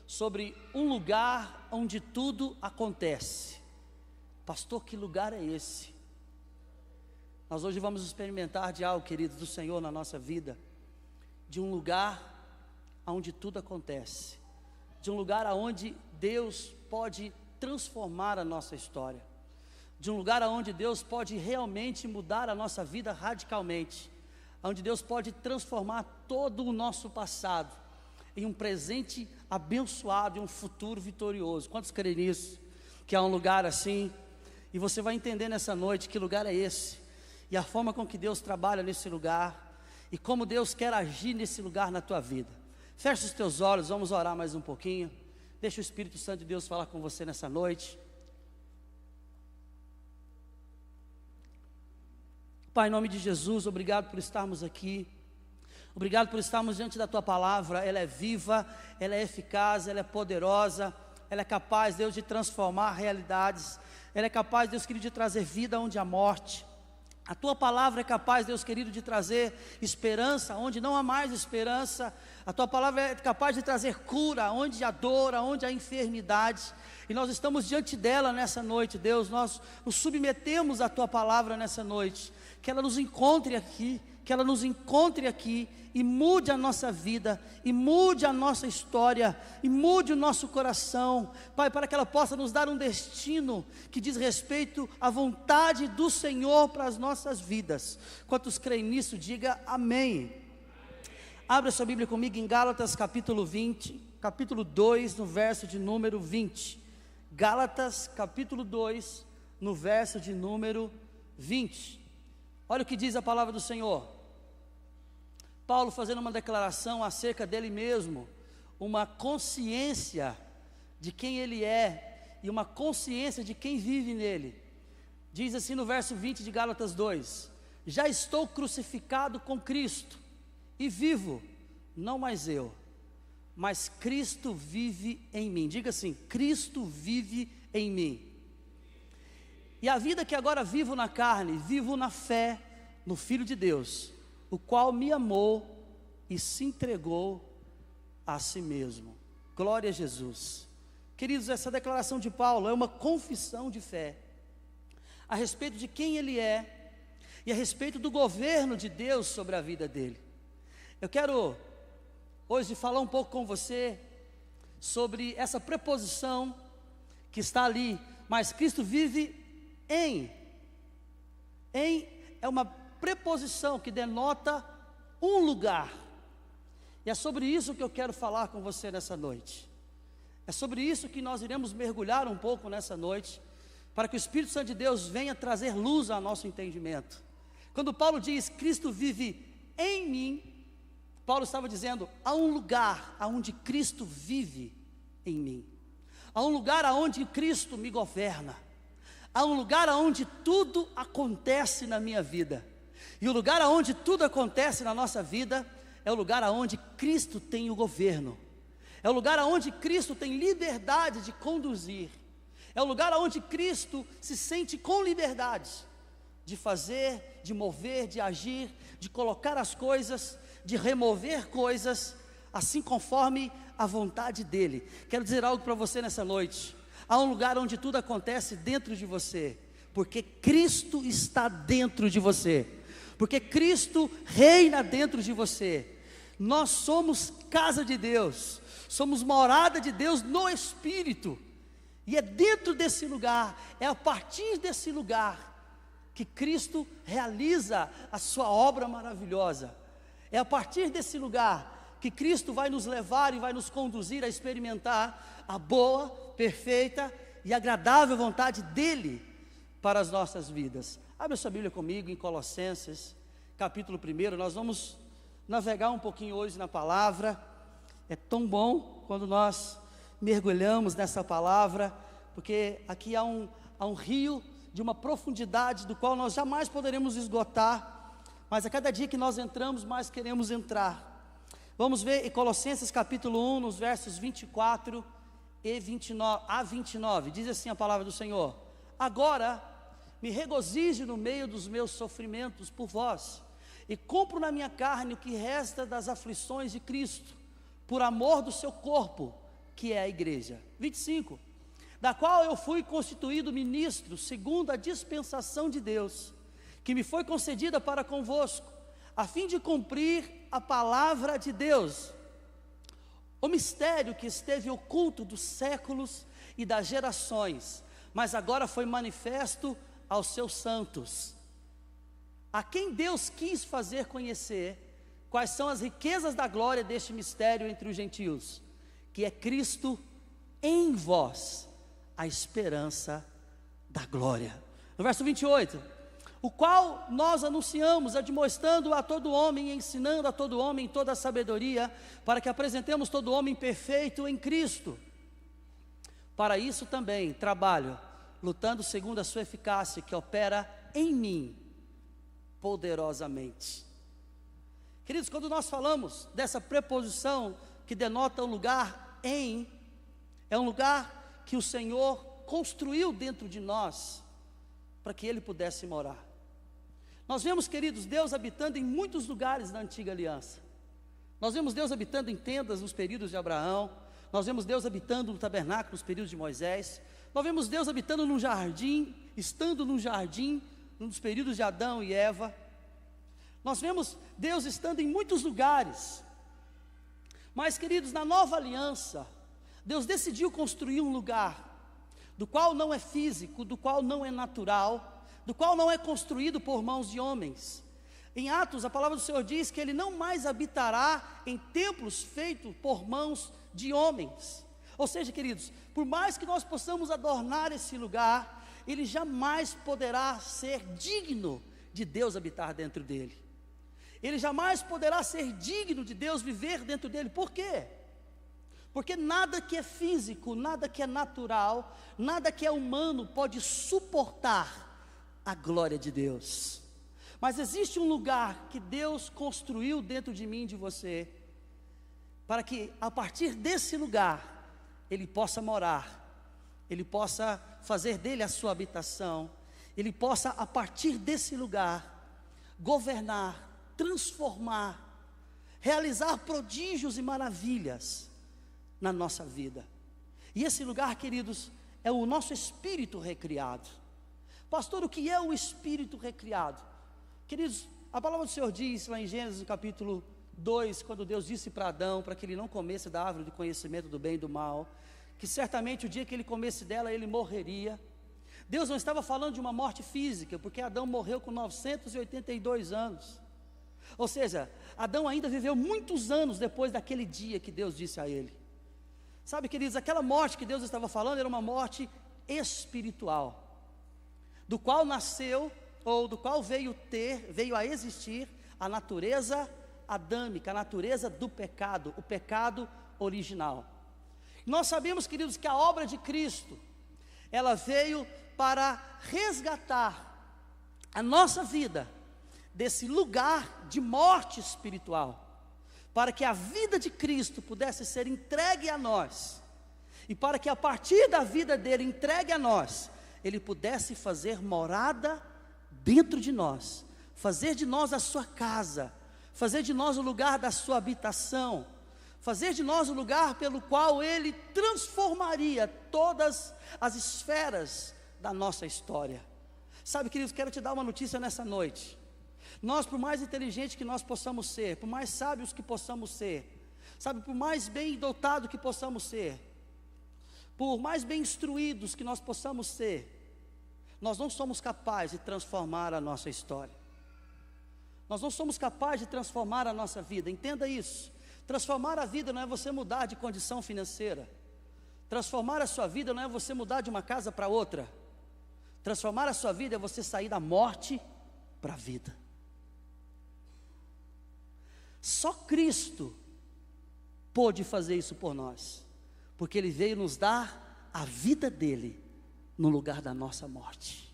sobre um lugar onde tudo acontece. Pastor, que lugar é esse? Nós hoje vamos experimentar de algo, queridos, do Senhor na nossa vida, de um lugar onde tudo acontece, de um lugar onde Deus pode transformar a nossa história, de um lugar onde Deus pode realmente mudar a nossa vida radicalmente, onde Deus pode transformar todo o nosso passado em um presente abençoado e um futuro vitorioso. Quantos creem nisso? Que há um lugar assim, e você vai entender nessa noite que lugar é esse, e a forma com que Deus trabalha nesse lugar, e como Deus quer agir nesse lugar na tua vida. Feche os teus olhos, vamos orar mais um pouquinho. Deixa o Espírito Santo de Deus falar com você nessa noite. Pai, em nome de Jesus, obrigado por estarmos aqui. Obrigado por estarmos diante da Tua palavra. Ela é viva, ela é eficaz, ela é poderosa. Ela é capaz, Deus, de transformar realidades. Ela é capaz, Deus querido, de trazer vida onde há morte. A Tua palavra é capaz, Deus querido, de trazer esperança onde não há mais esperança. A Tua palavra é capaz de trazer cura onde há dor, onde há enfermidade. E nós estamos diante dela nessa noite, Deus. Nós nos submetemos à Tua palavra nessa noite. Que ela nos encontre aqui, que ela nos encontre aqui e mude a nossa vida, e mude a nossa história, e mude o nosso coração, Pai, para que ela possa nos dar um destino que diz respeito à vontade do Senhor para as nossas vidas. Quantos creem nisso, diga amém. Abra sua Bíblia comigo em Gálatas capítulo 20, capítulo 2, no verso de número 20. Gálatas capítulo 2, no verso de número 20. Olha o que diz a palavra do Senhor. Paulo fazendo uma declaração acerca dele mesmo, uma consciência de quem ele é, e uma consciência de quem vive nele. Diz assim no verso 20 de Gálatas 2: já estou crucificado com Cristo, e vivo, não mais eu, mas Cristo vive em mim. Diga assim: Cristo vive em mim. E a vida que agora vivo na carne, vivo na fé no Filho de Deus, o qual me amou e se entregou a si mesmo. Glória a Jesus. Queridos, essa declaração de Paulo é uma confissão de fé a respeito de quem ele é e a respeito do governo de Deus sobre a vida dele. Eu quero hoje falar um pouco com você sobre essa preposição que está ali, mas Cristo vive em é uma preposição que denota um lugar, e é sobre isso que eu quero falar com você nessa noite. É sobre isso que nós iremos mergulhar um pouco nessa noite, para que o Espírito Santo de Deus venha trazer luz ao nosso entendimento. Quando Paulo diz Cristo vive em mim, Paulo estava dizendo: há um lugar onde Cristo vive em mim, há um lugar onde Cristo me governa, há um lugar onde tudo acontece na minha vida. E o lugar onde tudo acontece na nossa vida é o lugar onde Cristo tem o governo. É o lugar onde Cristo tem liberdade de conduzir. É o lugar onde Cristo se sente com liberdade de fazer, de mover, de agir, de colocar as coisas, de remover coisas, assim conforme a vontade dEle. Quero dizer algo para você nessa noite. Há um lugar onde tudo acontece dentro de você, porque Cristo está dentro de você, porque Cristo reina dentro de você. Nós somos casa de Deus, somos morada de Deus no Espírito, e é dentro desse lugar, é a partir desse lugar, que Cristo realiza a sua obra maravilhosa. É a partir desse lugar que Cristo vai nos levar e vai nos conduzir a experimentar a boa, perfeita e agradável vontade dEle para as nossas vidas. Abre a sua Bíblia comigo em Colossenses, capítulo 1. Nós vamos navegar um pouquinho hoje na palavra. É tão bom quando nós mergulhamos nessa palavra, porque aqui há um rio de uma profundidade do qual nós jamais poderemos esgotar, mas a cada dia que nós entramos, mais queremos entrar. Vamos ver em Colossenses capítulo 1, nos versos 24 e 29, a 29, diz assim a palavra do Senhor: agora me regozijo no meio dos meus sofrimentos por vós, e cumpro na minha carne o que resta das aflições de Cristo, por amor do seu corpo, que é a igreja. 25. Da qual eu fui constituído ministro, segundo a dispensação de Deus, que me foi concedida para convosco, a fim de cumprir a palavra de Deus, o mistério que esteve oculto dos séculos e das gerações, mas agora foi manifesto aos seus santos, a quem Deus quis fazer conhecer quais são as riquezas da glória deste mistério entre os gentios, que é Cristo em vós, a esperança da glória. No verso 28, o qual nós anunciamos, admoestando a todo homem, ensinando a todo homem toda a sabedoria, para que apresentemos todo homem perfeito em Cristo. Para isso também trabalho, lutando segundo a sua eficácia, que opera em mim, poderosamente. Queridos, quando nós falamos dessa preposição que denota o lugar em, é um lugar que o Senhor construiu dentro de nós, para que Ele pudesse morar. Nós vemos, queridos, Deus habitando em muitos lugares da antiga aliança. Nós vemos Deus habitando em tendas nos períodos de Abraão, nós vemos Deus habitando no tabernáculo nos períodos de Moisés, nós vemos Deus habitando num jardim, estando num jardim, nos períodos de Adão e Eva. Nós vemos Deus estando em muitos lugares, mas, queridos, na nova aliança, Deus decidiu construir um lugar, do qual não é físico, do qual não é natural, do qual não é construído por mãos de homens. Em Atos, a palavra do Senhor diz que Ele não mais habitará em templos feitos por mãos de homens. Ou seja, queridos, por mais que nós possamos adornar esse lugar, ele jamais poderá ser digno de Deus habitar dentro dele. Ele jamais poderá ser digno de Deus viver dentro dele. Por quê? Porque nada que é físico, nada que é natural, nada que é humano pode suportar a glória de Deus. Mas existe um lugar que Deus construiu dentro de mim e de você, para que a partir desse lugar Ele possa morar, Ele possa fazer dele a sua habitação, Ele possa a partir desse lugar governar, transformar, realizar prodígios e maravilhas na nossa vida. E esse lugar, queridos, é o nosso espírito recriado. Pastor, o que é o espírito recriado? Queridos, a palavra do Senhor diz lá em Gênesis, no capítulo 2, quando Deus disse para Adão, para que ele não comesse da árvore do conhecimento do bem e do mal, que certamente o dia que ele comesse dela, ele morreria. Deus não estava falando de uma morte física, porque Adão morreu com 982 anos. Ou seja, Adão ainda viveu muitos anos depois daquele dia que Deus disse a ele. Sabe, queridos, aquela morte que Deus estava falando era uma morte espiritual, do qual nasceu, ou do qual veio a existir a natureza adâmica, a natureza do pecado, o pecado original. Nós sabemos, queridos, que a obra de Cristo, ela veio para resgatar a nossa vida desse lugar de morte espiritual, para que a vida de Cristo pudesse ser entregue a nós, e para que a partir da vida dele entregue a nós, ele pudesse fazer morada dentro de nós, fazer de nós a sua casa, fazer de nós o lugar da sua habitação, fazer de nós o lugar pelo qual ele transformaria todas as esferas da nossa história. Sabe, queridos, quero te dar uma notícia nessa noite. Nós, por mais inteligentes que nós possamos ser, por mais sábios que possamos ser, sabe, por mais bem dotados que possamos ser, por mais bem instruídos que nós possamos ser, nós não somos capazes de transformar a nossa história. Nós não somos capazes de transformar a nossa vida. Entenda isso. Transformar a vida não é você mudar de condição financeira. Transformar a sua vida não é você mudar de uma casa para outra. Transformar a sua vida é você sair da morte para a vida. Só Cristo pôde fazer isso por nós, porque Ele veio nos dar a vida dEle no lugar da nossa morte.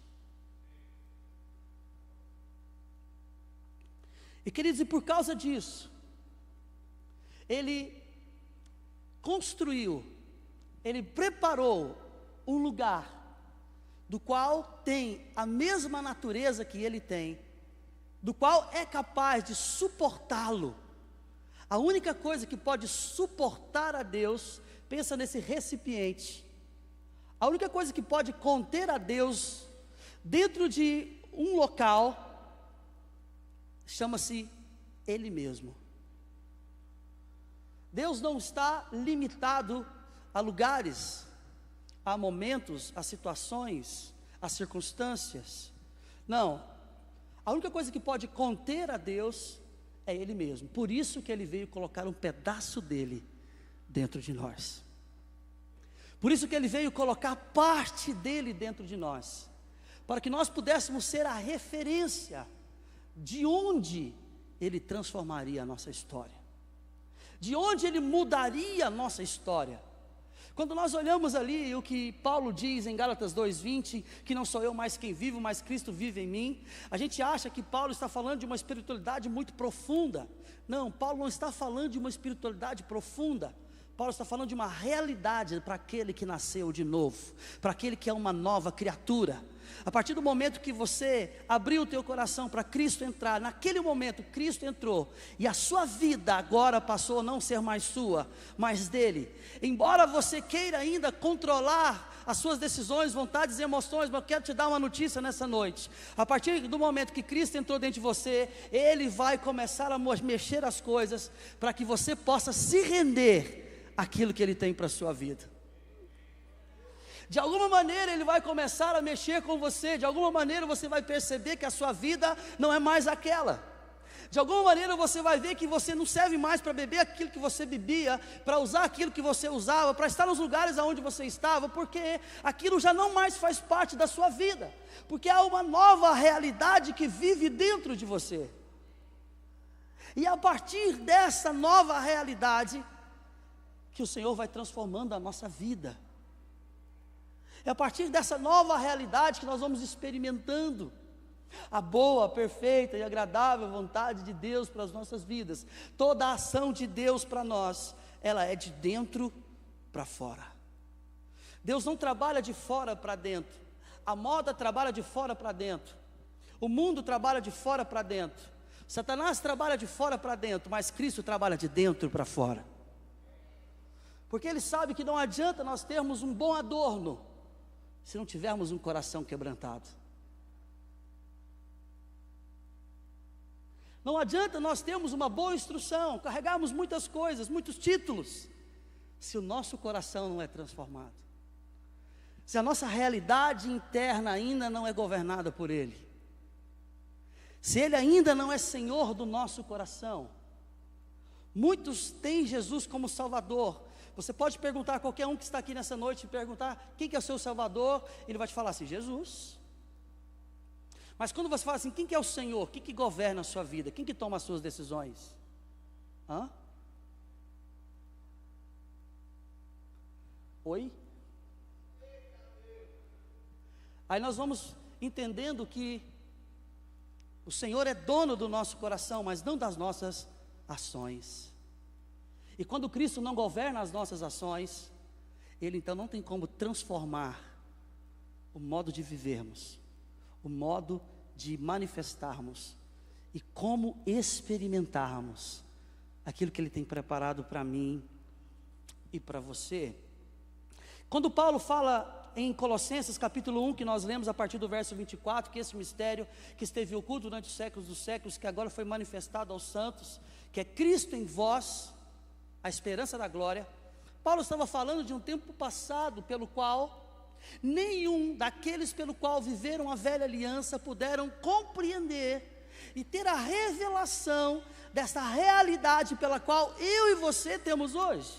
E, queridos, e por causa disso, Ele construiu, Ele preparou um lugar do qual tem a mesma natureza que Ele tem, do qual é capaz de suportá-lo. A única coisa que pode suportar a Deus Pensa nesse recipiente. A única coisa que pode conter a Deus dentro de um local chama-se Ele mesmo. Deus não está limitado a lugares, a momentos, a situações, a circunstâncias. Não, a única coisa que pode conter a Deus é Ele mesmo. Por isso que Ele veio colocar um pedaço dele dentro de nós. Por isso que Ele veio colocar parte dele dentro de nós, para que nós pudéssemos ser a referência de onde Ele transformaria a nossa história, de onde Ele mudaria a nossa história. Quando nós olhamos ali o que Paulo diz em Gálatas 2:20, que não sou eu mais quem vivo, mas Cristo vive em mim, a gente acha que Paulo está falando de uma espiritualidade muito profunda. Não, Paulo não está falando de uma espiritualidade profunda. Paulo está falando de uma realidade para aquele que nasceu de novo, para aquele que é uma nova criatura. A partir do momento que você abriu o teu coração para Cristo entrar, naquele momento Cristo entrou, e a sua vida agora passou a não ser mais sua, mas dele. Embora você queira ainda controlar as suas decisões, vontades e emoções, mas eu quero te dar uma notícia nessa noite. A partir do momento que Cristo entrou dentro de você, Ele vai começar a mexer as coisas, para que você possa se render aquilo que Ele tem para a sua vida. De alguma maneira Ele vai começar a mexer com você. De alguma maneira você vai perceber que a sua vida não é mais aquela. De alguma maneira você vai ver que você não serve mais para beber aquilo que você bebia, para usar aquilo que você usava, para estar nos lugares aonde você estava, porque aquilo já não mais faz parte da sua vida, porque há uma nova realidade que vive dentro de você. E a partir dessa nova realidade que o Senhor vai transformando a nossa vida. É a partir dessa nova realidade que nós vamos experimentando a boa, perfeita e agradável vontade de Deus para as nossas vidas. Toda a ação de Deus para nós, ela é de dentro para fora. Deus não trabalha de fora para dentro. A moda trabalha de fora para dentro. O mundo trabalha de fora para dentro. Satanás trabalha de fora para dentro, mas Cristo trabalha de dentro para fora. Porque Ele sabe que não adianta nós termos um bom adorno se não tivermos um coração quebrantado. Não adianta nós termos uma boa instrução, carregarmos muitas coisas, muitos títulos, se o nosso coração não é transformado, se a nossa realidade interna ainda não é governada por Ele, se Ele ainda não é Senhor do nosso coração. Muitos têm Jesus como Salvador. Você pode perguntar a qualquer um que está aqui nessa noite, perguntar quem que é o seu Salvador, ele vai te falar assim, Jesus. Mas quando você fala assim, quem que é o Senhor? Quem que governa a sua vida? Quem que toma as suas decisões? Oi? Aí nós vamos entendendo que o Senhor é dono do nosso coração, mas não das nossas ações. E quando Cristo não governa as nossas ações, Ele então não tem como transformar o modo de vivermos, o modo de manifestarmos e como experimentarmos aquilo que Ele tem preparado para mim e para você. Quando Paulo fala em Colossenses capítulo 1, que nós lemos a partir do verso 24, que esse mistério que esteve oculto durante os séculos dos séculos, que agora foi manifestado aos santos, que é Cristo em vós, a esperança da glória. Paulo estava falando de um tempo passado, pelo qual nenhum daqueles pelo qual viveram a velha aliança puderam compreender e ter a revelação dessa realidade pela qual eu e você temos hoje.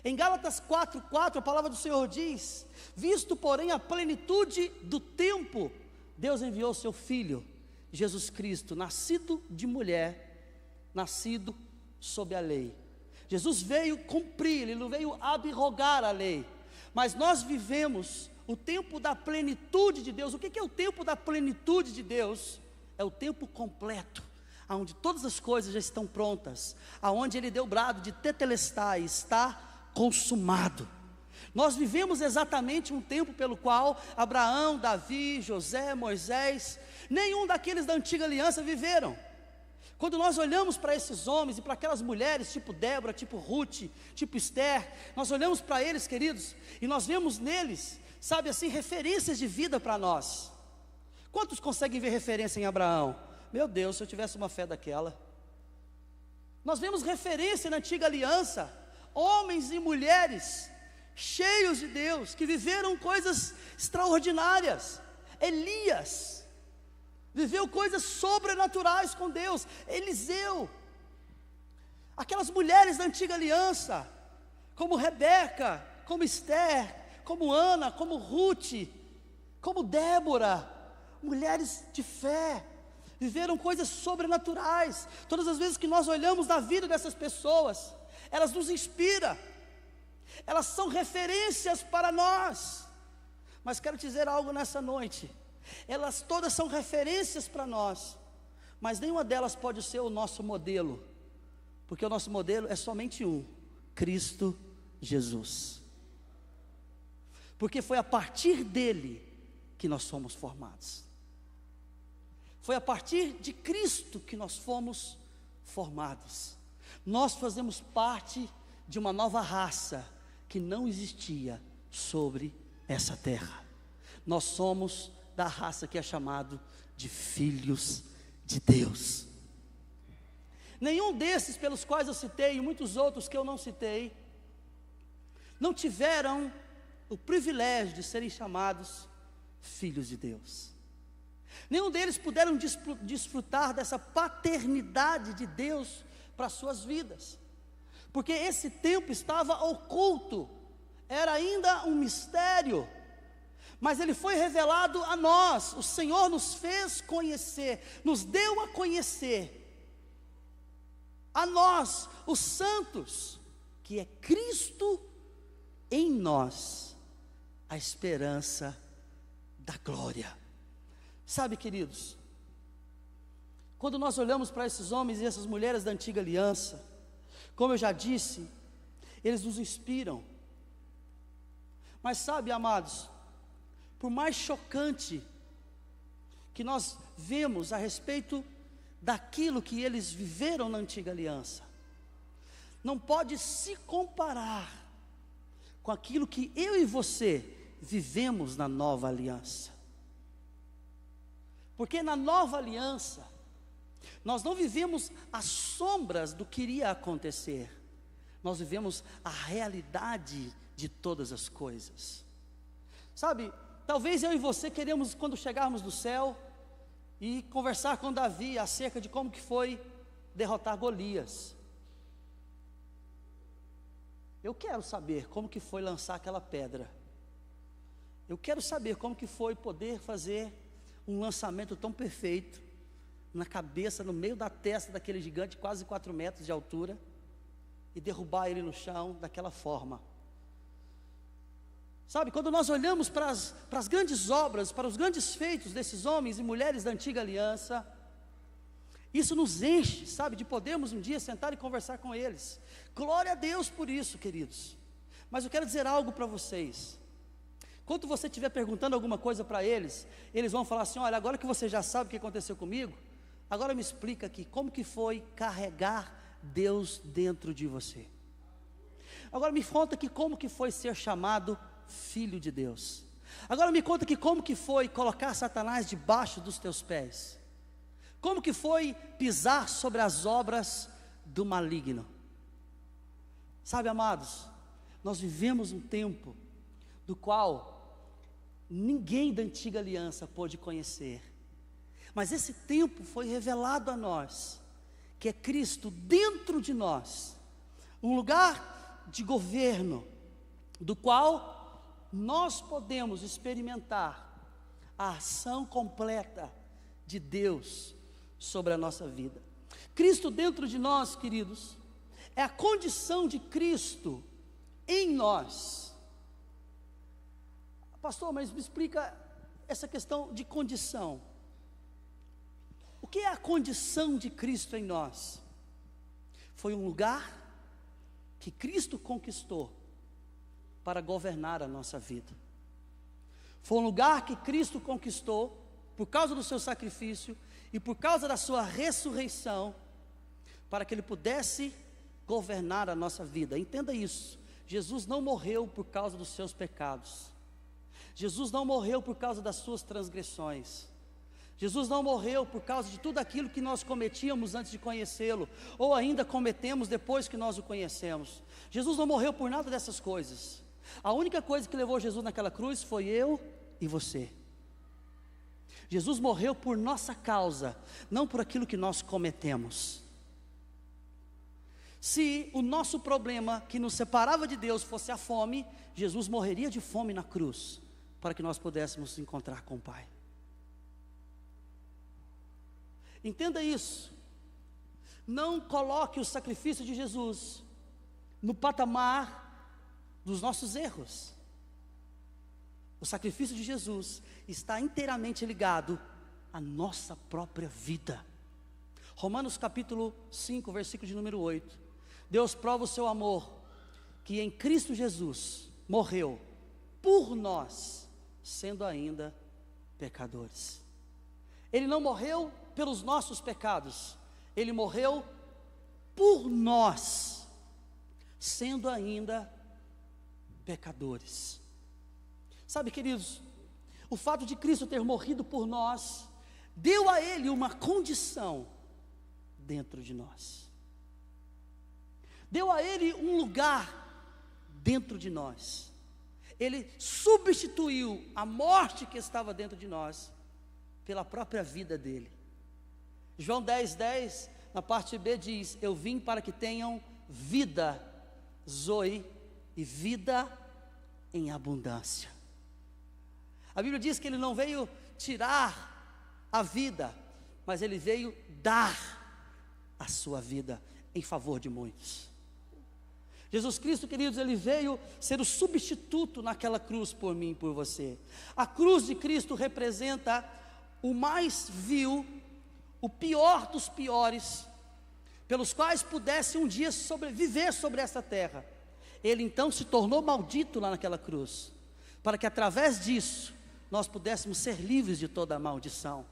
Em Gálatas 4:4, a palavra do Senhor diz: visto porém a plenitude do tempo, Deus enviou seu Filho, Jesus Cristo, nascido de mulher, nascido sob a lei. Jesus veio cumprir, Ele não veio abrogar a lei, mas nós vivemos o tempo da plenitude de Deus. O que é o tempo da plenitude de Deus? É o tempo completo, onde todas as coisas já estão prontas, aonde Ele deu o brado de tetelestai, está consumado. Nós vivemos exatamente um tempo pelo qual Abraão, Davi, José, Moisés, nenhum daqueles da antiga aliança viveram. Quando nós olhamos para esses homens e para aquelas mulheres, tipo Débora, tipo Ruth, tipo Esther, nós olhamos para eles, queridos, e nós vemos neles, sabe assim, referências de vida para nós. Quantos conseguem ver referência em Abraão? Meu Deus, se eu tivesse uma fé daquela. Nós vemos referência na antiga aliança, homens e mulheres cheios de Deus, que viveram coisas extraordinárias. Elias viveu coisas sobrenaturais com Deus. Eliseu, aquelas mulheres da antiga aliança, como Rebeca, como Esther, como Ana, como Ruth, como Débora, mulheres de fé, viveram coisas sobrenaturais. Todas as vezes que nós olhamos na vida dessas pessoas, elas nos inspiram, elas são referências para nós. Mas quero dizer algo nessa noite, elas todas são referências para nós, mas nenhuma delas pode ser o nosso modelo, porque o nosso modelo é somente um: Cristo Jesus. Porque foi a partir dele que nós somos formados. Foi a partir de Cristo que nós fomos formados. Nós fazemos parte de uma nova raça que não existia sobre essa terra. Nós somos da raça que é chamado de filhos de Deus. Nenhum desses pelos quais eu citei, e muitos outros que eu não citei, não tiveram o privilégio de serem chamados filhos de Deus. Nenhum deles puderam desfrutar dessa paternidade de Deus para as suas vidas, porque esse tempo estava oculto, era ainda um mistério, mas ele foi revelado a nós. O Senhor nos fez conhecer, nos deu a conhecer, a nós, os santos, que é Cristo em nós, a esperança da glória. Sabe, queridos, quando nós olhamos para esses homens e essas mulheres da antiga aliança, como eu já disse, eles nos inspiram. Mas sabe, amados, por mais chocante que nós vemos a respeito daquilo que eles viveram na antiga aliança, não pode se comparar com aquilo que eu e você vivemos na nova aliança. Porque na nova aliança, nós não vivemos as sombras do que iria acontecer, nós vivemos a realidade de todas as coisas. Sabe, talvez eu e você queremos, quando chegarmos no céu, e conversar com Davi acerca de como que foi derrotar Golias. Eu quero saber como que foi lançar aquela pedra. Eu quero saber como que foi poder fazer um lançamento tão perfeito, na cabeça, no meio da testa daquele gigante, quase 4 metros de altura, e derrubar ele no chão daquela forma. Sabe, quando nós olhamos para as grandes obras, para os grandes feitos desses homens e mulheres da antiga aliança, isso nos enche, sabe, de podermos um dia sentar e conversar com eles. Glória a Deus por isso, queridos. Mas eu quero dizer algo para vocês. Quando você estiver perguntando alguma coisa para eles, eles vão falar assim: olha, agora que você já sabe o que aconteceu comigo, agora me explica aqui, como que foi carregar Deus dentro de você? Agora me conta aqui como que foi ser chamado filho de Deus. Agora me conta aqui como que foi colocar Satanás debaixo dos teus pés. Como que foi pisar sobre as obras do maligno. Sabe, amados, nós vivemos um tempo do qual ninguém da antiga aliança pôde conhecer, mas esse tempo foi revelado a nós, que é Cristo dentro de nós, um lugar de governo, do qual nós podemos experimentar a ação completa de Deus sobre a nossa vida. Cristo dentro de nós, queridos, é a condição de Cristo em nós. Pastor, mas me explica essa questão de condição. O que é a condição de Cristo em nós? Foi um lugar que Cristo conquistou para governar a nossa vida. Foi um lugar que Cristo conquistou por causa do seu sacrifício e por causa da sua ressurreição, para que Ele pudesse governar a nossa vida. Entenda isso. Jesus não morreu por causa dos seus pecados. Jesus não morreu por causa das suas transgressões. Jesus não morreu por causa de tudo aquilo que nós cometíamos antes de conhecê-lo, ou ainda cometemos depois que nós o conhecemos. Jesus não morreu por nada dessas coisas. A única coisa que levou Jesus naquela cruz foi eu e você. Jesus morreu por nossa causa, não por aquilo que nós cometemos. Se o nosso problema que nos separava de Deus fosse a fome, Jesus morreria de fome na cruz, para que nós pudéssemos nos encontrar com o Pai. Entenda isso. Não coloque o sacrifício de Jesus no patamar dos nossos erros. O sacrifício de Jesus está inteiramente ligado à nossa própria vida. Romanos capítulo 5, versículo de número 8. Deus prova o seu amor, que em Cristo Jesus morreu por nós, sendo ainda pecadores. Ele não morreu pelos nossos pecados, Ele morreu por nós, sendo ainda pecadores. Sabe, queridos, o fato de Cristo ter morrido por nós, deu a Ele uma condição dentro de nós. Deu a Ele um lugar dentro de nós. Ele substituiu a morte que estava dentro de nós pela própria vida dele. João 10:10, na parte B diz: eu vim para que tenham vida, zoe, e vida em abundância. A Bíblia diz que Ele não veio tirar a vida, mas Ele veio dar a sua vida em favor de muitos. Jesus Cristo, queridos, Ele veio ser o substituto naquela cruz por mim e por você. A cruz de Cristo representa o mais vil, o pior dos piores, pelos quais pudesse um dia viver sobre essa terra. Ele então se tornou maldito lá naquela cruz, para que através disso nós pudéssemos ser livres de toda a maldição.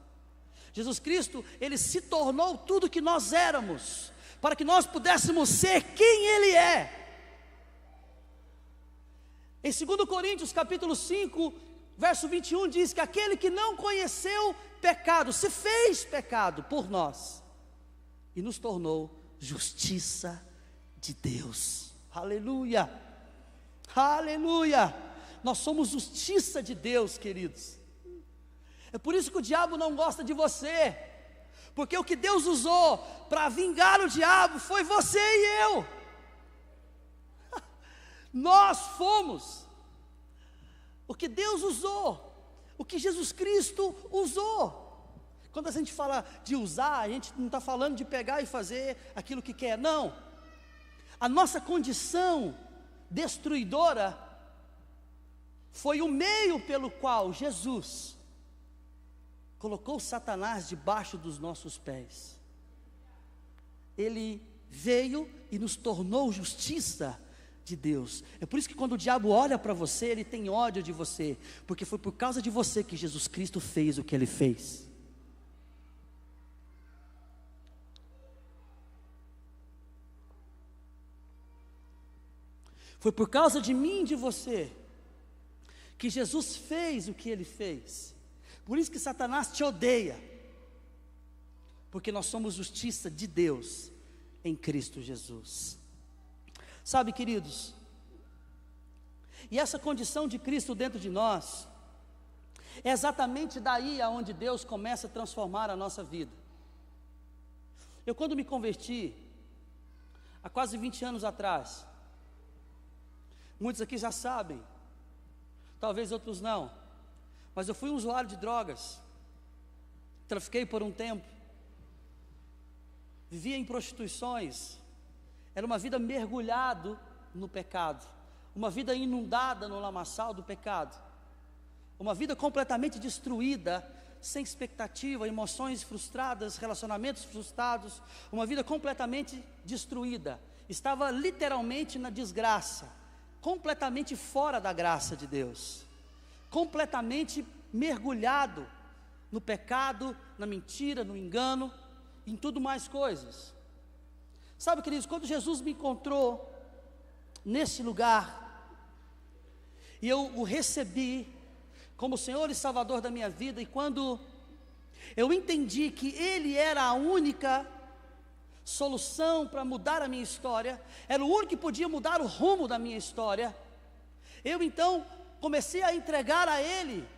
Jesus Cristo, Ele se tornou tudo que nós éramos, para que nós pudéssemos ser quem Ele é. Em 2 Coríntios capítulo 5, verso 21 diz que aquele que não conheceu pecado, se fez pecado por nós, e nos tornou justiça de Deus. Aleluia, aleluia. Nós somos justiça de Deus, queridos. É por isso que o diabo não gosta de você, porque o que Deus usou para vingar o diabo foi você e eu. Nós fomos o que Deus usou, o que Jesus Cristo usou. Quando a gente fala de usar, a gente não está falando de pegar e fazer aquilo que quer, não. A nossa condição destruidora foi o meio pelo qual Jesus colocou Satanás debaixo dos nossos pés. Ele veio e nos tornou justiça de Deus. É por isso que quando o diabo olha para você, ele tem ódio de você, porque foi por causa de você que Jesus Cristo fez o que Ele fez. Foi por causa de mim e de você que Jesus fez o que Ele fez. Por isso que Satanás te odeia, porque nós somos justiça de Deus em Cristo Jesus. Sabe, queridos, e essa condição de Cristo dentro de nós, é exatamente daí aonde Deus começa a transformar a nossa vida. Eu, quando me converti, há quase 20 anos atrás, muitos aqui já sabem, talvez outros não, mas eu fui um usuário de drogas, trafiquei por um tempo, vivia em prostituições, era uma vida mergulhado no pecado, uma vida inundada no lamaçal do pecado, uma vida completamente destruída, sem expectativa, emoções frustradas, relacionamentos frustrados, uma vida completamente destruída. Estava literalmente na desgraça, completamente fora da graça de Deus, completamente mergulhado no pecado, na mentira, no engano, em tudo mais coisas. Sabe, queridos, quando Jesus me encontrou nesse lugar, e eu o recebi como Senhor e Salvador da minha vida, e quando eu entendi que Ele era a única solução para mudar a minha história, era o único que podia mudar o rumo da minha história, eu então comecei a entregar a Ele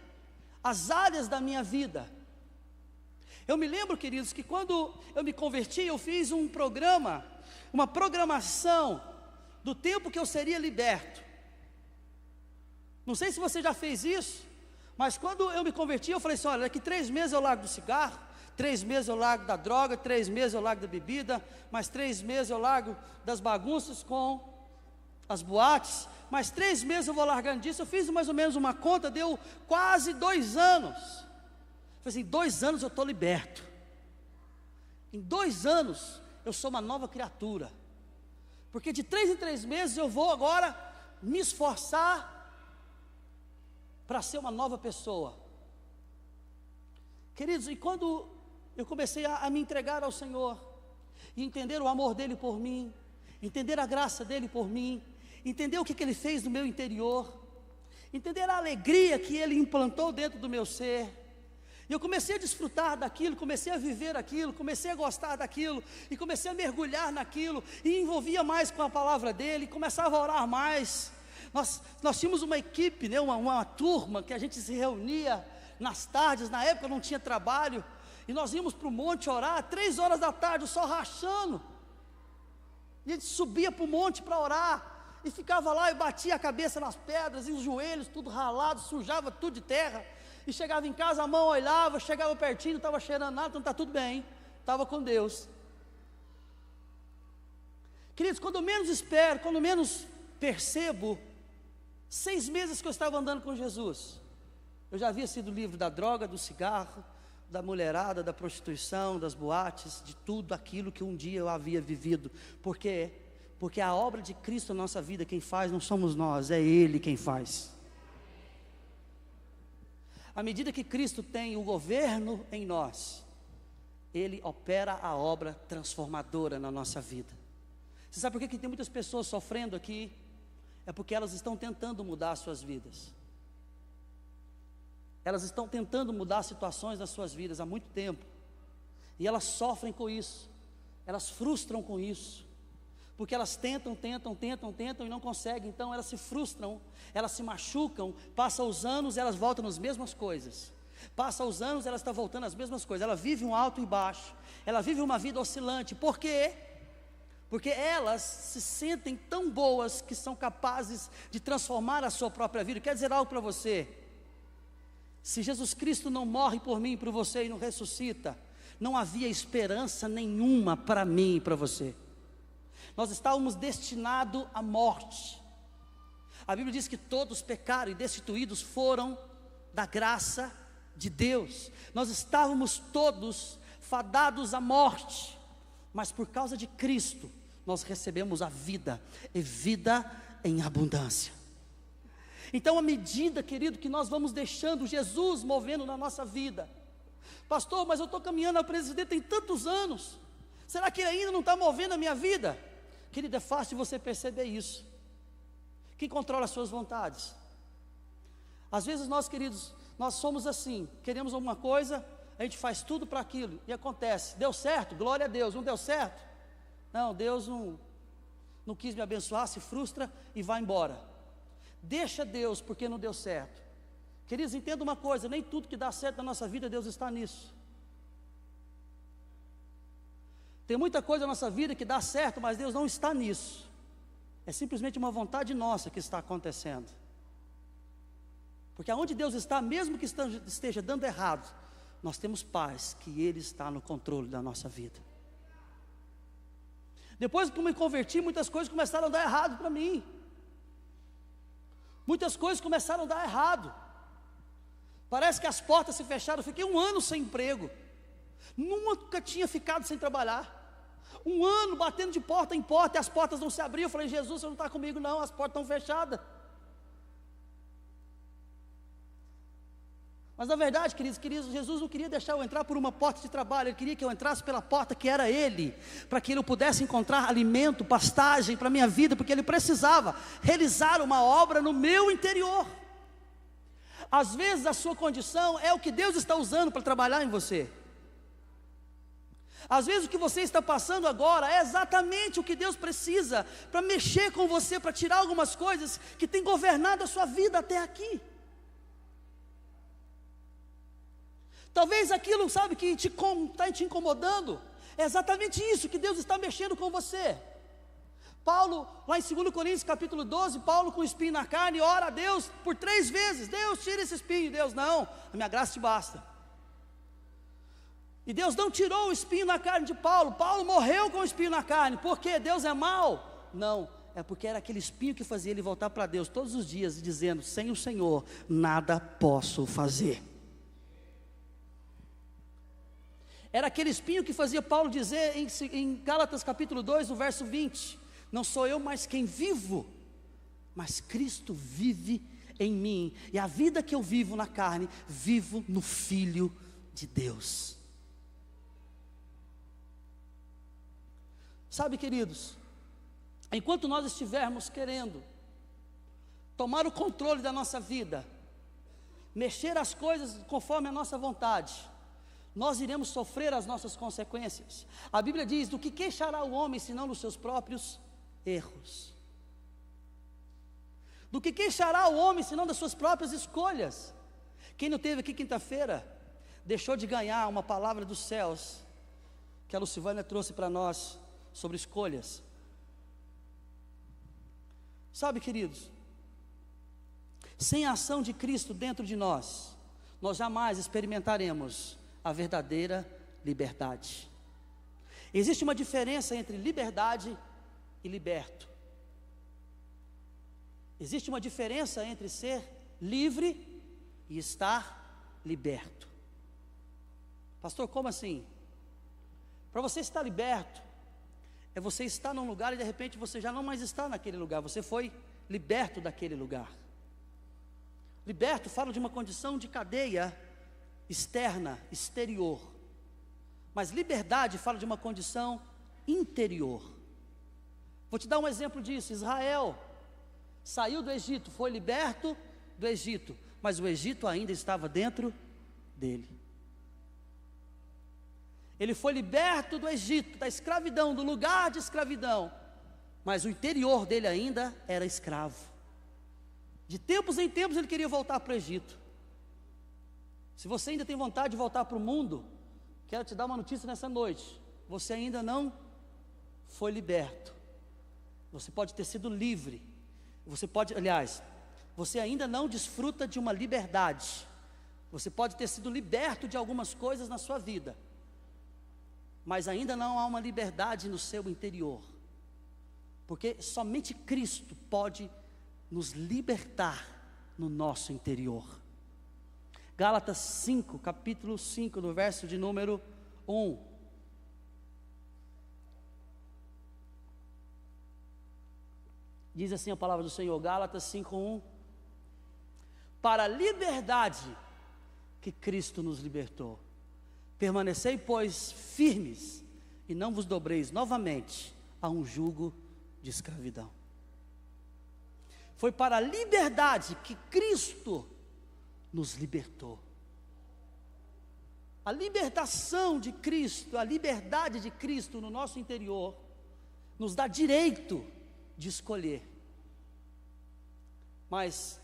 as áreas da minha vida. Eu me lembro, queridos, que quando eu me converti, eu fiz um programa, uma programação do tempo que eu seria liberto. Não sei se você já fez isso, mas quando eu me converti, eu falei assim: olha, daqui 3 meses eu largo do cigarro, 3 meses eu largo da droga, 3 meses eu largo da bebida, mais 3 meses eu largo das bagunças com as boates, mais 3 meses eu vou largando disso. Eu fiz mais ou menos uma conta, deu quase 2 anos. Eu falei assim: 2 anos eu estou liberto. Em 2 anos eu sou uma nova criatura, porque de 3 em 3 meses eu vou agora me esforçar para ser uma nova pessoa. Queridos, e quando eu comecei a me entregar ao Senhor, e entender o amor dEle por mim, entender a graça dEle por mim, entender o que Ele fez no meu interior, entender a alegria que Ele implantou dentro do meu ser, e eu comecei a desfrutar daquilo, comecei a viver aquilo, comecei a gostar daquilo, e comecei a mergulhar naquilo, e envolvia mais com a palavra dEle, começava a orar mais. Nós tínhamos uma equipe, né, uma turma, que a gente se reunia nas tardes. Na época não tinha trabalho, e nós íamos para o monte orar, 3 horas da tarde, o sol rachando, e a gente subia para o monte para orar, e ficava lá, e batia a cabeça nas pedras, e os joelhos tudo ralado, sujava tudo de terra, e chegava em casa, a mão olhava, chegava pertinho, não estava cheirando nada, então está tudo bem, estava com Deus. Queridos, quando eu menos espero, quando menos percebo, 6 meses que eu estava andando com Jesus, eu já havia sido livre da droga, do cigarro, da mulherada, da prostituição, das boates, de tudo aquilo que um dia eu havia vivido. Por quê? Porque a obra de Cristo na nossa vida, quem faz não somos nós, é Ele quem faz. À medida que Cristo tem o governo em nós, Ele opera a obra transformadora na nossa vida. Você sabe por que tem muitas pessoas sofrendo aqui? É porque elas estão tentando mudar as suas vidas. Elas estão tentando mudar situações das suas vidas há muito tempo, e elas sofrem com isso, elas frustram com isso, porque elas tentam e não conseguem. Então elas se frustram, elas se machucam, passam os anos, elas voltam nas mesmas coisas, passam os anos, elas estão voltando às mesmas coisas, ela vive um alto e baixo, ela vive uma vida oscilante. Por quê? Porque elas se sentem tão boas que são capazes de transformar a sua própria vida. Quer dizer algo para você: se Jesus Cristo não morre por mim e por você e não ressuscita, não havia esperança nenhuma para mim e para você. Nós estávamos destinados à morte. A Bíblia diz que todos pecaram e destituídos foram da graça de Deus. Nós estávamos todos fadados à morte, mas por causa de Cristo nós recebemos a vida, e vida em abundância. Então, à medida, querido, que nós vamos deixando Jesus movendo na nossa vida: pastor, mas eu estou caminhando ao presidente tem tantos anos, será que ele ainda não está movendo a minha vida? Querido, é fácil você perceber isso. Quem controla as suas vontades? Às vezes nós, queridos, nós somos assim, queremos alguma coisa, a gente faz tudo para aquilo, e acontece, deu certo, glória a Deus. Não deu certo, não, Deus não quis me abençoar, se frustra e vai embora. Deixa Deus porque não deu certo. Queridos, entenda uma coisa: nem tudo que dá certo na nossa vida, Deus está nisso. Tem muita coisa na nossa vida que dá certo, mas Deus não está nisso. É simplesmente uma vontade nossa que está acontecendo. Porque aonde Deus está, mesmo que esteja dando errado, nós temos paz, que Ele está no controle da nossa vida. Depois que eu me converti, muitas coisas começaram a dar errado para mim. Muitas coisas começaram a dar errado. Parece que as portas se fecharam. Eu fiquei 1 ano sem emprego. Nunca tinha ficado sem trabalhar. 1 ano batendo de porta em porta, e as portas não se abriam. Eu falei: Jesus, você não está comigo não, as portas estão fechadas. Mas na verdade, queridos, Jesus não queria deixar eu entrar por uma porta de trabalho, Ele queria que eu entrasse pela porta que era Ele, para que eu pudesse encontrar alimento, pastagem para a minha vida, porque Ele precisava realizar uma obra no meu interior. Às vezes a sua condição é o que Deus está usando para trabalhar em você. Às vezes o que você está passando agora é exatamente o que Deus precisa para mexer com você, para tirar algumas coisas que têm governado a sua vida até aqui. Talvez aquilo, sabe, que está te incomodando, é exatamente isso que Deus está mexendo com você. Paulo, lá em 2 Coríntios capítulo 12, Paulo com o espinho na carne, ora a Deus por 3 vezes, Deus tira esse espinho, Deus não, a minha graça te basta. E Deus não tirou o espinho na carne de Paulo, Paulo morreu com o espinho na carne, por quê? Deus é mau? Não, é porque era aquele espinho que fazia ele voltar para Deus todos os dias, dizendo, sem o Senhor, nada posso fazer. Era aquele espinho que fazia Paulo dizer em Gálatas capítulo 2, no verso 20, não sou eu mais quem vivo, mas Cristo vive em mim, e a vida que eu vivo na carne, vivo no Filho de Deus. Sabe, queridos, enquanto nós estivermos querendo tomar o controle da nossa vida, mexer as coisas conforme a nossa vontade, nós iremos sofrer as nossas consequências. A Bíblia diz, do que queixará o homem, senão dos seus próprios erros? Do que queixará o homem, senão das suas próprias escolhas? Quem não teve aqui quinta-feira, deixou de ganhar uma palavra dos céus, que a Lucivânia trouxe para nós, sobre escolhas. Sabe, queridos, sem a ação de Cristo dentro de nós, nós jamais experimentaremos a verdadeira liberdade. Existe uma diferença entre liberdade e liberto. Existe uma diferença entre ser livre e estar liberto. Pastor, como assim? Para você estar liberto, é você estar num lugar e de repente você já não mais está naquele lugar, você foi liberto daquele lugar. Liberto fala de uma condição de cadeia externa, exterior. Mas liberdade fala de uma condição interior. Vou te dar um exemplo disso. Israel saiu do Egito, foi liberto do Egito, mas o Egito ainda estava dentro dele. Ele foi liberto do Egito, da escravidão, do lugar de escravidão, mas o interior dele ainda era escravo. De tempos em tempos ele queria voltar para o Egito. Se você ainda tem vontade de voltar para o mundo, quero te dar uma notícia nessa noite. Você ainda não foi liberto. Você pode ter sido livre. Você ainda não desfruta de uma liberdade. Você pode ter sido liberto de algumas coisas na sua vida, mas ainda não há uma liberdade no seu interior. Porque somente Cristo pode nos libertar no nosso interior. Gálatas 5, capítulo 5, no verso de número 1. Diz assim a palavra do Senhor, Gálatas 5, 1. Para a liberdade que Cristo nos libertou, permanecei, pois, firmes, e não vos dobreis novamente a um jugo de escravidão. Foi para a liberdade que Cristo nos libertou. A libertação de Cristo, a liberdade de Cristo no nosso interior, nos dá direito de escolher. Mas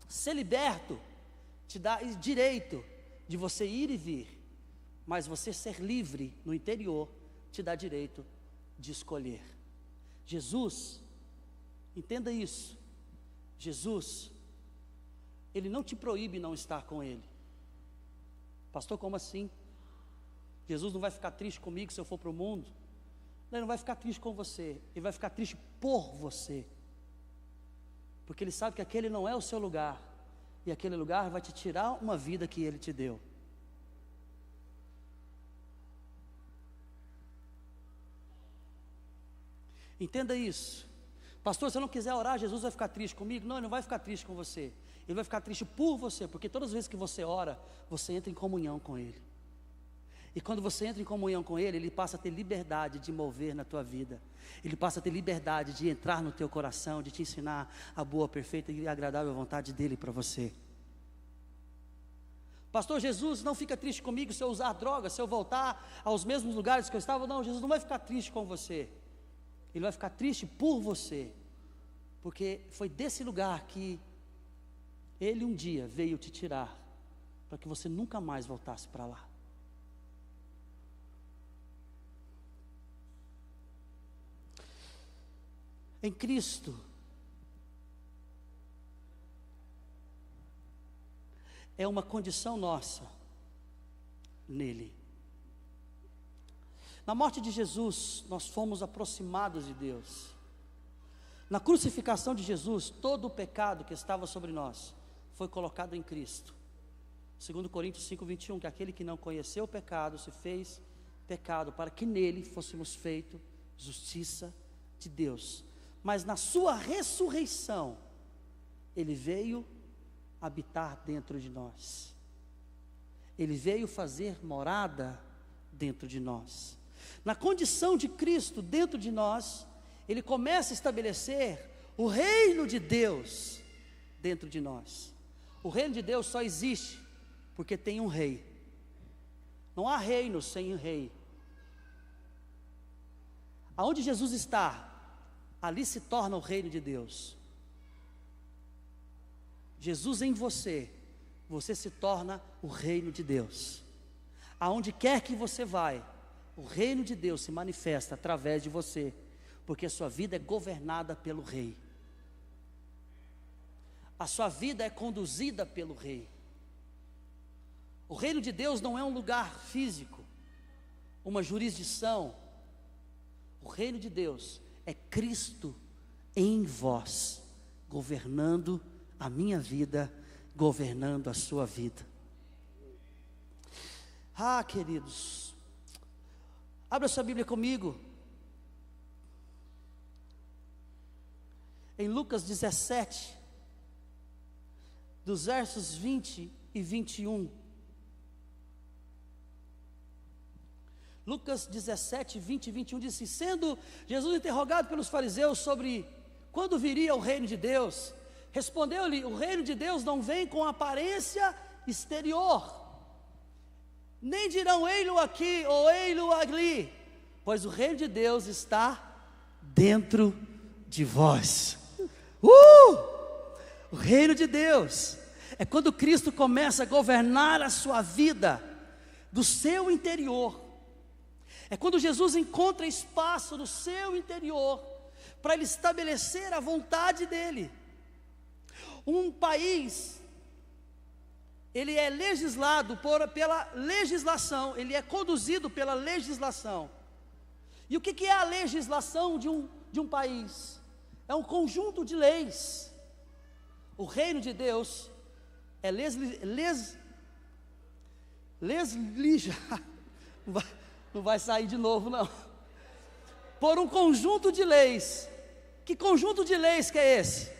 ser liberto te dá direito de você ir e vir, mas você ser livre no interior te dá direito de escolher. Jesus, entenda isso, Jesus, Ele não te proíbe não estar com Ele. Pastor, como assim? Jesus não vai ficar triste comigo se eu for para o mundo? Ele não vai ficar triste com você, Ele vai ficar triste por você, porque Ele sabe que aquele não é o seu lugar, e aquele lugar vai te tirar uma vida que Ele te deu. Entenda isso. Pastor, se eu não quiser orar, Jesus vai ficar triste comigo? Não, ele não vai ficar triste com você. Ele vai ficar triste por você, porque todas as vezes que você ora, você entra em comunhão com Ele. E quando você entra em comunhão com Ele, Ele passa a ter liberdade de mover na tua vida. Ele passa a ter liberdade de entrar no teu coração, de te ensinar a boa, perfeita e agradável vontade dEle para você. Pastor, Jesus não fica triste comigo se eu usar droga, se eu voltar aos mesmos lugares que eu estava. Não, Jesus não vai ficar triste com você. Ele vai ficar triste por você. Porque foi desse lugar que Ele um dia veio te tirar, para que você nunca mais voltasse para lá. Em Cristo, é uma condição nossa, nele. Na morte de Jesus, nós fomos aproximados de Deus. Na crucificação de Jesus, todo o pecado que estava sobre nós foi colocado em Cristo. 2 Coríntios 5:21, que aquele que não conheceu o pecado se fez pecado, para que nele fôssemos feito justiça de Deus. Mas na sua ressurreição, Ele veio habitar dentro de nós. Ele veio fazer morada dentro de nós. Na condição de Cristo dentro de nós, Ele começa a estabelecer o reino de Deus dentro de nós. O reino de Deus só existe porque tem um rei. Não há reino sem um rei. Aonde Jesus está, ali se torna o reino de Deus. Jesus em você, você se torna o reino de Deus. Aonde quer que você vai, o reino de Deus se manifesta através de você, porque a sua vida é governada pelo rei. A sua vida é conduzida pelo rei. O reino de Deus não é um lugar físico, uma jurisdição. O reino de Deus é Cristo em vós, governando a minha vida, governando a sua vida. Ah, queridos, abra sua Bíblia comigo, em Lucas 17, dos versos 20 e 21. Lucas 17, 20 e 21 diz assim: sendo Jesus interrogado pelos fariseus sobre quando viria o reino de Deus, respondeu-lhe: o reino de Deus não vem com aparência exterior, nem dirão ei-lo aqui ou ei-lo ali, pois o reino de Deus está dentro de vós. O reino de Deus é quando Cristo começa a governar a sua vida do seu interior. É quando Jesus encontra espaço no seu interior para Ele estabelecer a vontade dEle. Um país, ele é legislado pela legislação, ele é conduzido pela legislação. E o que é a legislação de um país? É um conjunto de leis. O reino de Deus é não vai sair de novo não, por um conjunto de leis. Que conjunto de leis que é esse?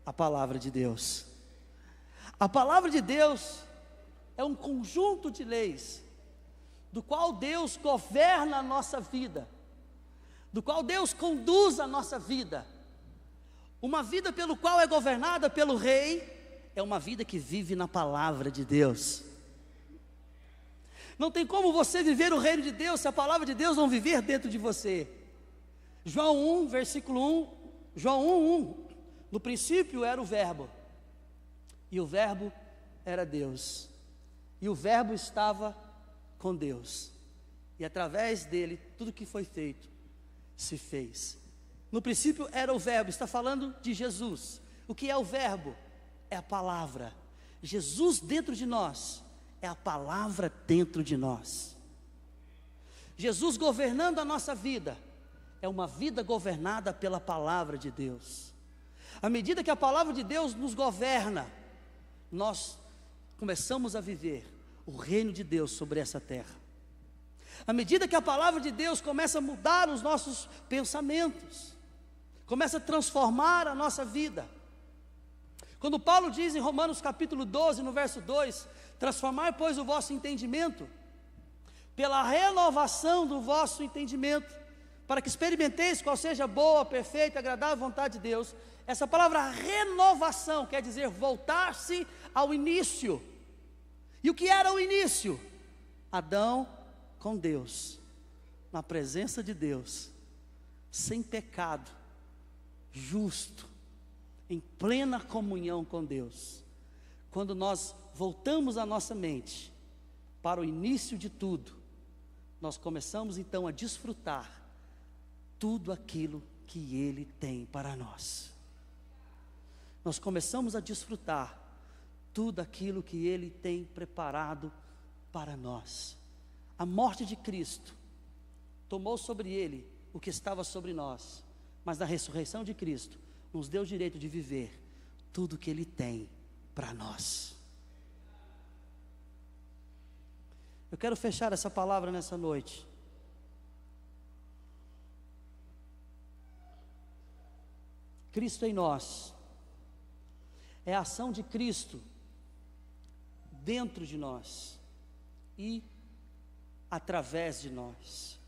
A palavra de Deus. A palavra de Deus é um conjunto de leis, do qual Deus governa a nossa vida, do qual Deus conduz a nossa vida. Uma vida pelo qual é governada pelo rei, é uma vida que vive na palavra de Deus. Não tem como você viver o reino de Deus se a palavra de Deus não viver dentro de você. João 1, versículo 1, João 1:1, no princípio era o verbo, e o verbo era Deus, e o verbo estava com Deus, e através dele tudo que foi feito se fez. No princípio era o verbo, está falando de Jesus. O que é o verbo? É a palavra. Jesus dentro de nós é a palavra dentro de nós. Jesus governando a nossa vida é uma vida governada pela palavra de Deus. À medida que a palavra de Deus nos governa, nós começamos a viver o reino de Deus sobre essa terra. À medida que a palavra de Deus começa a mudar os nossos pensamentos, começa a transformar a nossa vida. Quando Paulo diz em Romanos capítulo 12, no verso 2, transformai, pois, o vosso entendimento, pela renovação do vosso entendimento, para que experimenteis qual seja a boa, perfeita e agradável vontade de Deus. Essa palavra renovação quer dizer voltar-se ao início. E o que era o início? Adão com Deus, na presença de Deus, sem pecado, justo, em plena comunhão com Deus. Quando nós voltamos a nossa mente para o início de tudo, nós começamos então a desfrutar tudo aquilo que Ele tem para nós. Nós começamos a desfrutar tudo aquilo que Ele tem preparado para nós. A morte de Cristo tomou sobre Ele o que estava sobre nós, mas na ressurreição de Cristo nos deu o direito de viver tudo que Ele tem para nós. Eu quero fechar essa palavra nessa noite. Cristo em nós é a ação de Cristo dentro de nós e através de nós.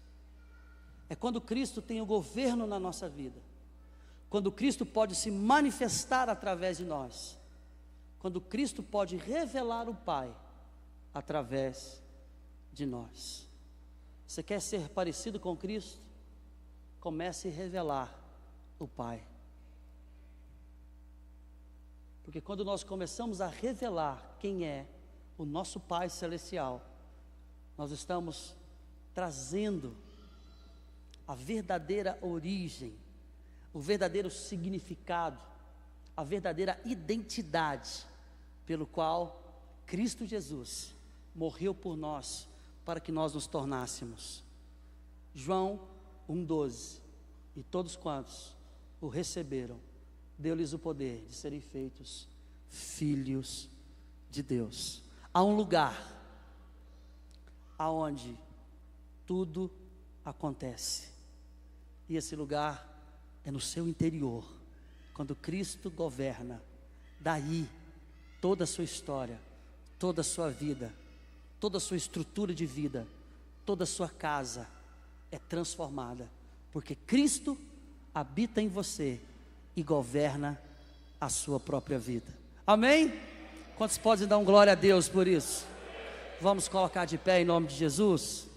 É quando Cristo tem o governo na nossa vida, quando Cristo pode se manifestar através de nós, quando Cristo pode revelar o Pai através de nós. Você quer ser parecido com Cristo? Comece a revelar o Pai. Porque quando nós começamos a revelar quem é o nosso Pai Celestial, nós estamos trazendo a verdadeira origem, o verdadeiro significado, a verdadeira identidade pelo qual Cristo Jesus morreu por nós, para que nós nos tornássemos. João 1,12: e todos quantos o receberam, deu-lhes o poder de serem feitos filhos de Deus. Há um lugar aonde tudo acontece, e esse lugar é no seu interior. Quando Cristo governa, daí toda a sua história, toda a sua vida, toda a sua estrutura de vida, toda a sua casa é transformada, porque Cristo habita em você e governa a sua própria vida. Amém? Quantos podem dar um glória a Deus por isso? Vamos colocar de pé em nome de Jesus?